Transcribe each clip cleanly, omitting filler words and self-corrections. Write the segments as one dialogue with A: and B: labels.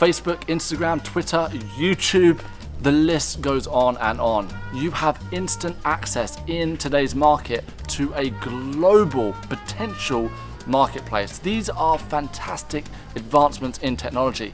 A: Facebook, Instagram, Twitter, YouTube, the list goes on and on. You have instant access in today's market to a global potential marketplace. These are fantastic advancements in technology.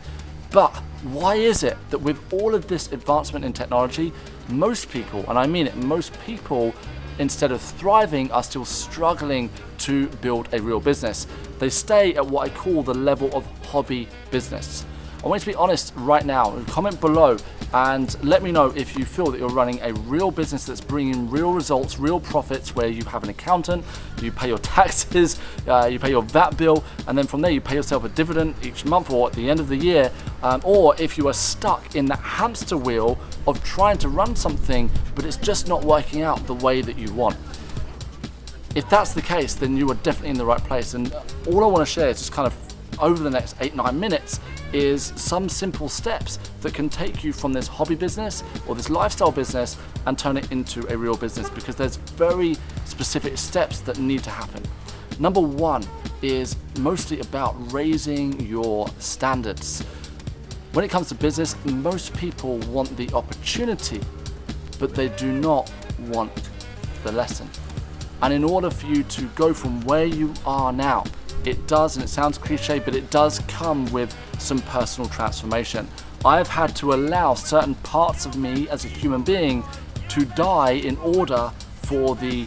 A: But why is it that with all of this advancement in technology, most people, and I mean it, most people, instead of thriving, are still struggling to build a real business? They stay at what I call the level of hobby business. I want you to be honest right now. Comment below and let me know if you feel that you're running a real business that's bringing real results, real profits, where you have an accountant, you pay your taxes, you pay your VAT bill, and then from there you pay yourself a dividend each month or at the end of the year, or if you are stuck in that hamster wheel of trying to run something but it's just not working out the way that you want. If that's the case, then you are definitely in the right place. And all I want to share is just kind of over the next 8-9 minutes is some simple steps that can take you from this hobby business or this lifestyle business and turn it into a real business, because there's very specific steps that need to happen. Number one is mostly about raising your standards. When it comes to business, most people want the opportunity, but they do not want the lesson. And in order for you to go from where you are now, it does, and it sounds cliche, but it does come with some personal transformation. I've had to allow certain parts of me as a human being to die in order for the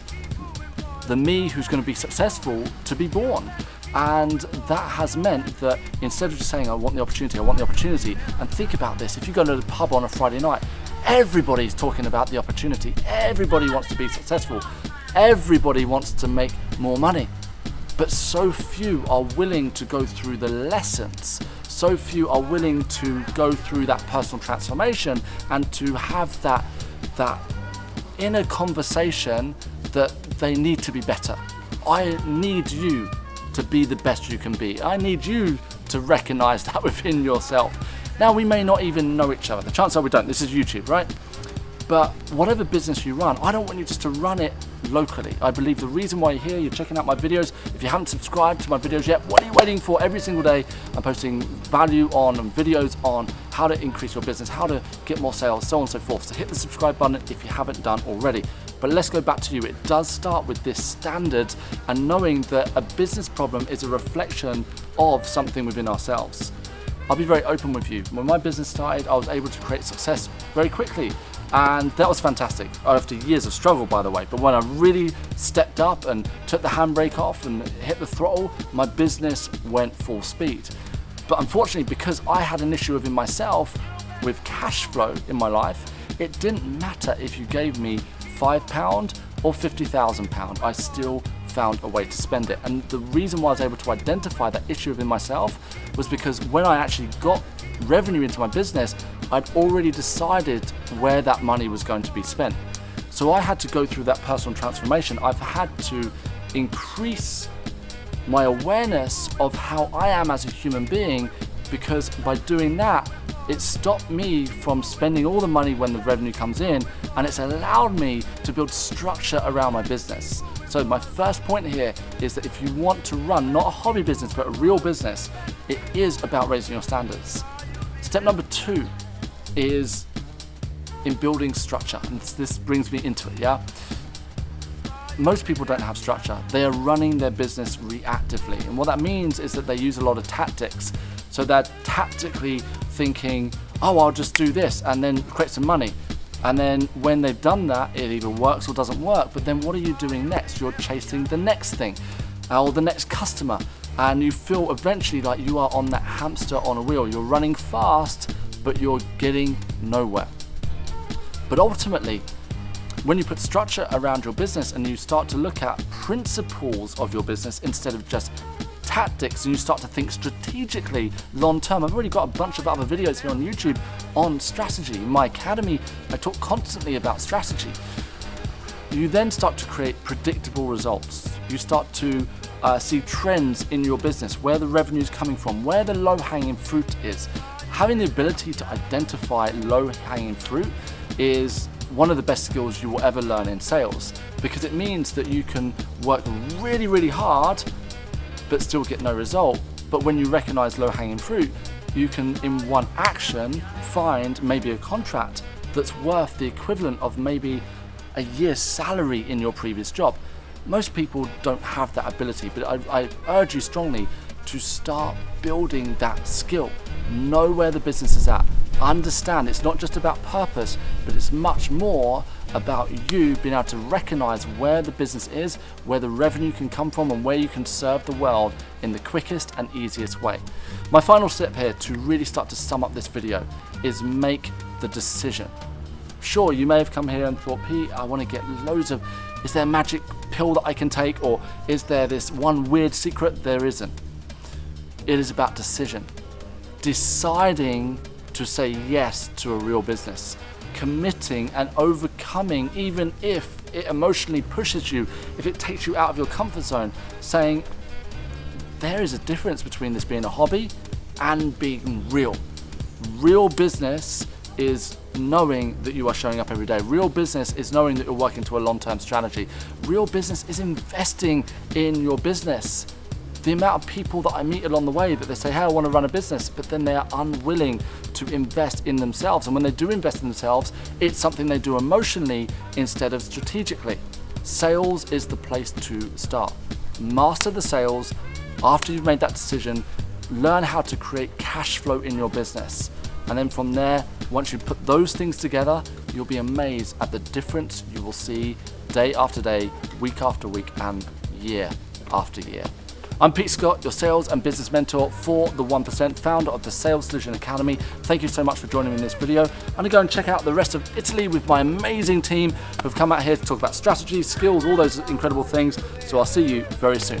A: me who's going to be successful to be born. And that has meant that instead of just saying, I want the opportunity, and think about this, if you go to the pub on a Friday night, everybody's talking about the opportunity. Everybody wants to be successful. Everybody wants to make more money. But so few are willing to go through the lessons. So few are willing to go through that personal transformation and to have that inner conversation that they need to be better. I need you to be the best you can be. I need you to recognize that within yourself. Now, we may not even know each other. The chances are we don't. This is YouTube, right? But whatever business you run, I don't want you just to run it locally. I believe the reason why you're here, you're checking out my videos. If you haven't subscribed to my videos yet, what are you waiting for? Every single day I'm posting value on and videos on how to increase your business, how to get more sales, so on and so forth. So hit the subscribe button if you haven't done already. But let's go back to you. It does start with this standard and knowing that a business problem is a reflection of something within ourselves. I'll be very open with you. When my business started, I was able to create success very quickly. And that was fantastic, after years of struggle, by the way. But when I really stepped up and took the handbrake off and hit the throttle, my business went full speed. But unfortunately, because I had an issue within myself with cash flow in my life, it didn't matter if you gave me £5 or £50,000, I still found a way to spend it. And the reason why I was able to identify that issue within myself was because when I actually got revenue into my business, I'd already decided where that money was going to be spent. So I had to go through that personal transformation. I've had to increase my awareness of how I am as a human being, because by doing that, it stopped me from spending all the money when the revenue comes in, and it's allowed me to build structure around my business. So my first point here is that if you want to run not a hobby business but a real business, it is about raising your standards. Step number 2 is in building structure, and this brings me into it, yeah? Most people don't have structure. They are running their business reactively, and what that means is that they use a lot of tactics. So they're tactically thinking, oh, I'll just do this and then create some money. And then when they've done that, it either works or doesn't work. But then what are you doing next? You're chasing the next thing or the next customer. And you feel eventually like you are on that hamster on a wheel. You're running fast, but you're getting nowhere. But ultimately, when you put structure around your business and you start to look at principles of your business instead of just tactics, and you start to think strategically long term. I've already got a bunch of other videos here on YouTube on strategy. In my academy, I talk constantly about strategy. You then start to create predictable results. You start to see trends in your business, where the revenue is coming from, where the low-hanging fruit is. Having the ability to identify low-hanging fruit is one of the best skills you will ever learn in sales, because it means that you can work really, really hard but still get no result. But when you recognize low-hanging fruit, you can in one action find maybe a contract that's worth the equivalent of maybe a year's salary in your previous job. Most people don't have that ability, but I urge you strongly to start building that skill. Know where the business is at. Understand it's not just about purpose, but it's much more about you being able to recognize where the business is, where the revenue can come from, and where you can serve the world in the quickest and easiest way. My final step here to really start to sum up this video is make the decision. Sure, you may have come here and thought, Pete, I want to get loads of, is there a magic pill that I can take, or is there this one weird secret? There isn't. It is about decision. Deciding to say yes to a real business. Committing and overcoming, even if it emotionally pushes you, if it takes you out of your comfort zone, saying there is a difference between this being a hobby and being real. Real business is knowing that you are showing up every day. Real business is knowing that you're working to a long-term strategy. Real business is investing in your business. The amount of people that I meet along the way that they say, hey, I want to run a business, but then they are unwilling to invest in themselves. And when they do invest in themselves, it's something they do emotionally instead of strategically. Sales is the place to start. Master the sales. After you've made that decision, learn how to create cash flow in your business. And then from there, once you put those things together, you'll be amazed at the difference you will see day after day, week after week, and year after year. I'm Pete Scott, your sales and business mentor for the 1%, founder of the Sales Solution Academy. Thank you so much for joining me in this video. I'm going to go and check out the rest of Italy with my amazing team who've come out here to talk about strategies, skills, all those incredible things. So I'll see you very soon.